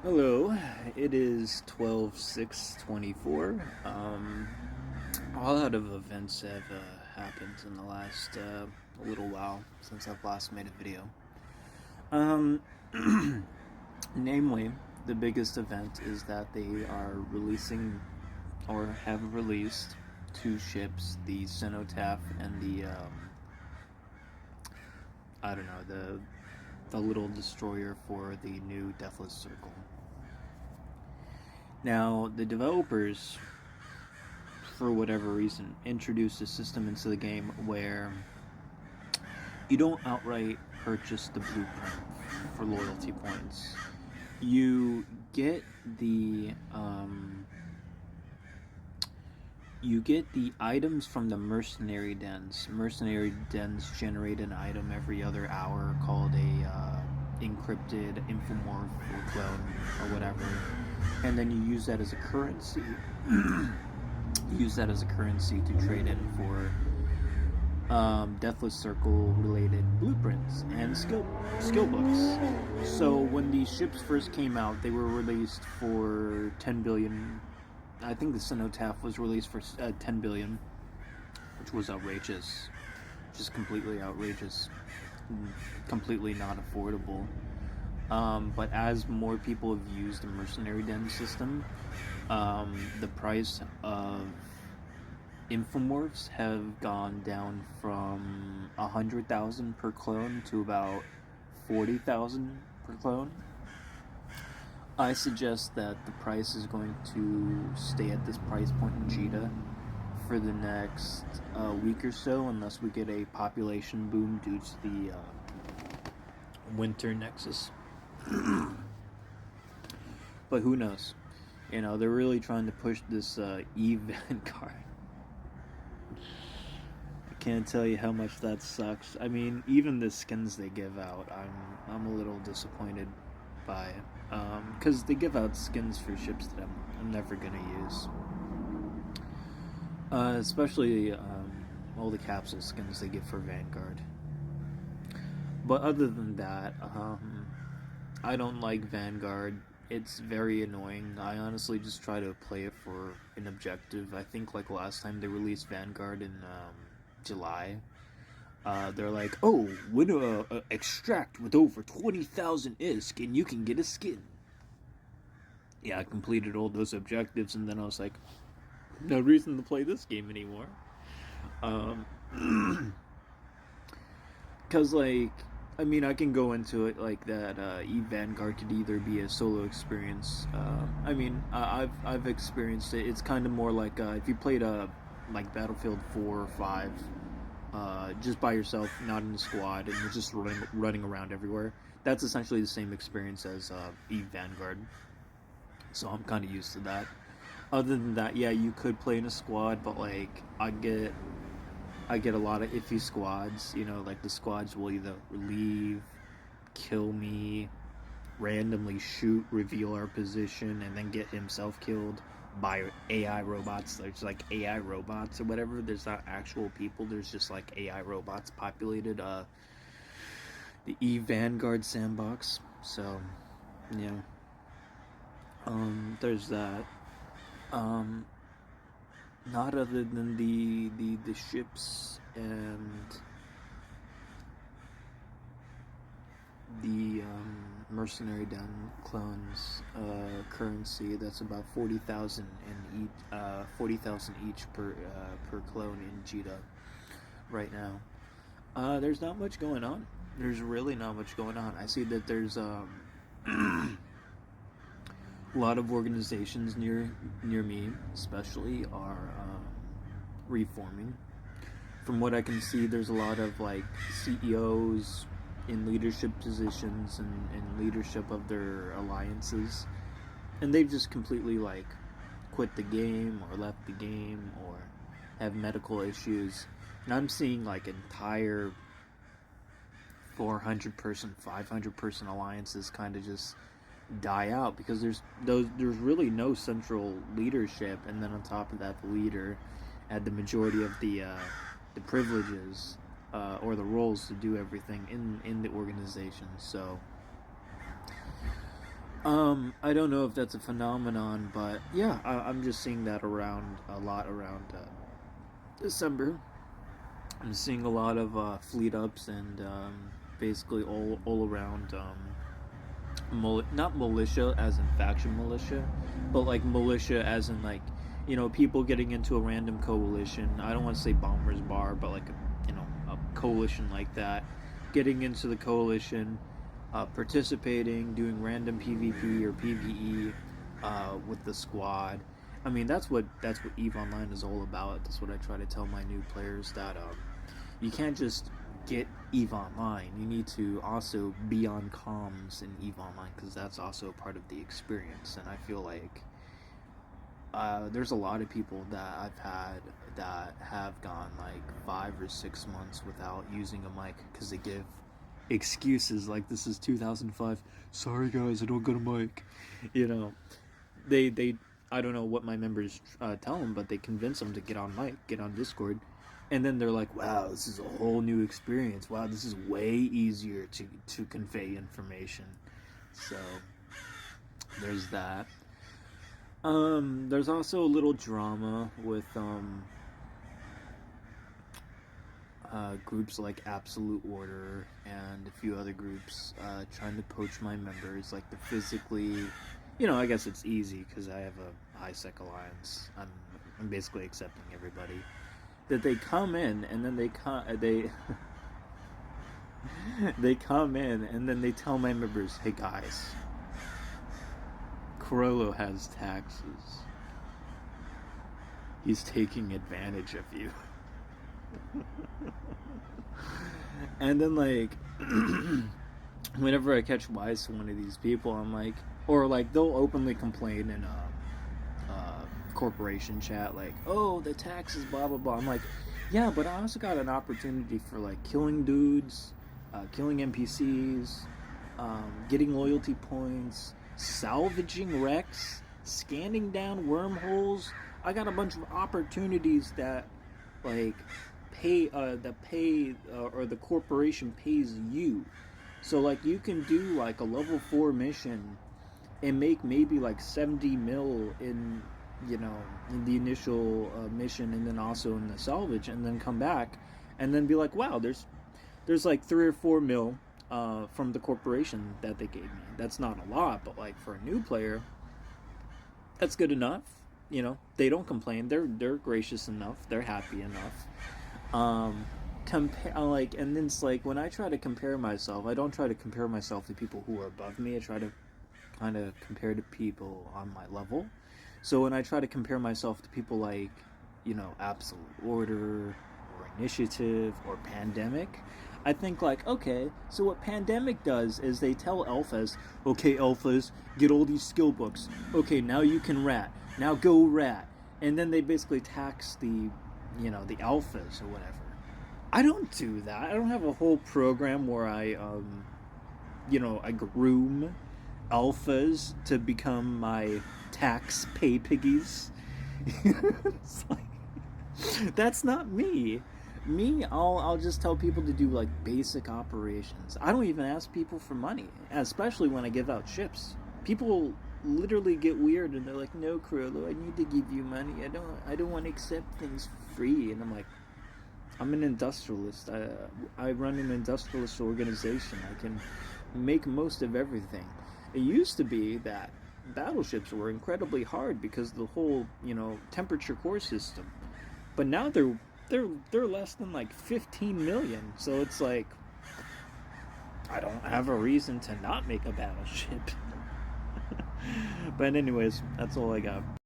Hello, it is 12/6/24. A lot of events have happened in the last little while since I've last made a video. Um, Namely, the biggest event is that they are releasing or have released two ships, the Cenotaph and the I don't know, the little destroyer for the new Deathless Circle. Now, the developers, for whatever reason, introduced a system into the game where you don't outright purchase the blueprint for loyalty points. You get the items from the mercenary dens. Mercenary dens generate an item every other hour called a encrypted infomorph or clone or whatever, and then you use that as a currency. Use that as a currency to trade in for Deathless Circle related blueprints and skill books. So when these ships first came out, they were released for 10 billion. I think the Cenotaph was released for 10 billion, which was outrageous, just completely outrageous, completely not affordable. But as more people have used the Mercenary Den system, the price of infomorphs have gone down from 100,000 per clone to about 40,000 per clone. I suggest that the price is going to stay at this price point in Jita for the next week or so, unless we get a population boom due to the winter nexus. But who knows? You know, they're really trying to push this Eve Vanguard. I can't tell you how much that sucks. I mean, even the skins they give out, I'm a little disappointed by, because they give out skins for ships that I'm never gonna use. Especially all the capsule skins they give for Vanguard. But other than that, I don't like Vanguard. It's very annoying. I honestly just try to play it for an objective. I think like last time they released Vanguard in July, they're like, oh, win a extract with over 20,000 ISK and you can get a skin. Yeah, I completed all those objectives and then I was like, no reason to play this game anymore. Because, like, I mean, I can go into it like that. Eve Vanguard could either be a solo experience. I mean, I've experienced it. It's kind of more like if you played like Battlefield 4 or 5, just by yourself, not in a squad, and you're just running around everywhere. That's essentially the same experience as Eve Vanguard. So I'm kind of used to that. Other than that, yeah, you could play in a squad, but like I get a lot of iffy squads. You know, like the squads will either leave, kill me, randomly shoot, reveal our position, and then get himself killed by AI robots. There's like AI robots or whatever. There's not actual people. There's just like AI robots populated the Eve Vanguard sandbox. So, yeah. There's that. Um, Not other than the ships and the mercenary den clones currency. That's about 40,000 in each 40,000 each per clone in Jita right now. There's not much going on. There's really not much going on. I see that there's a lot of organizations near me, especially, are reforming. From what I can see, there's a lot of like CEOs in leadership positions and leadership of their alliances, and they've just completely like quit the game or left the game or have medical issues. And I'm seeing like entire 400-person, 500-person alliances kind of just die out because there's really no central leadership, and then on top of that, the leader had the majority of the privileges or the roles to do everything in the organization. So I don't know if that's a phenomenon, but yeah, I'm just seeing that around a lot around December. I'm seeing a lot of fleet ups and basically all around not militia as in faction militia, but like militia as in like people getting into a random coalition. I don't want to say bombers bar, but like a coalition like that, getting into the coalition, participating, doing random PvP or PvE with the squad. I mean that's what Eve Online is all about. That's what I try to tell my new players, that you can't just get Eve Online. You need to also be on comms in Eve Online, because that's also part of the experience. And I feel like there's a lot of people that I've had that have gone like 5 or 6 months without using a mic because they give excuses like this is 2005. Sorry guys, I don't got a mic. You know, they I don't know what my members tell them, but they convince them to get on mic, get on Discord, and then they're like, "Wow, this is a whole new experience. Wow, this is way easier to convey information." So there's that. There's also a little drama with groups like Absolute Order and a few other groups trying to poach my members, like the physically. I guess it's easy because I have a HiSec alliance. I'm basically accepting everybody. That they come in and then they they come in and then they tell my members, "Hey guys, Corollo has taxes. He's taking advantage of you." And then like whenever I catch wise to one of these people, I'm like, or like they'll openly complain in corporation chat, like, "Oh, the taxes, blah blah blah." I'm like, yeah, but I also got an opportunity for like killing dudes, killing NPCs, getting loyalty points, salvaging wrecks, scanning down wormholes. I got a bunch of opportunities that like pay or the corporation pays you. So like you can do like a level 4 mission and make maybe like 70 mil in the initial mission, and then also in the salvage, and then come back and then be like, wow, there's like 3 or 4 mil from the corporation that they gave me. That's not a lot, but like for a new player, that's good enough. They don't complain. They're gracious enough. They're happy enough. Compare like, and then it's like when I try to compare myself, I don't try to compare myself to people who are above me. I try to kind of compare to people on my level. So when I try to compare myself to people like, Absolute Order or Initiative or Pandemic, I think like, okay, so what Pandemic does is they tell alphas, "Okay, alphas, get all these skill books. Okay, now you can rat. Now go rat." And then they basically tax the alphas or whatever. I don't do that. I don't have a whole program where I groom alphas to become my tax pay piggies. It's like, that's not me. I'll just tell people to do like basic operations. I don't even ask people for money, especially when I give out ships. People literally get weird and they're like, "No, Corollo, I need to give you money. I don't want to accept things free." And I'm like, I'm an industrialist. I run an industrialist organization. I can make most of everything. It used to be that battleships were incredibly hard because of the whole, temperature core system. But now they're less than like 15 million. So it's like I don't have a reason to not make a battleship. But anyways, that's all I got.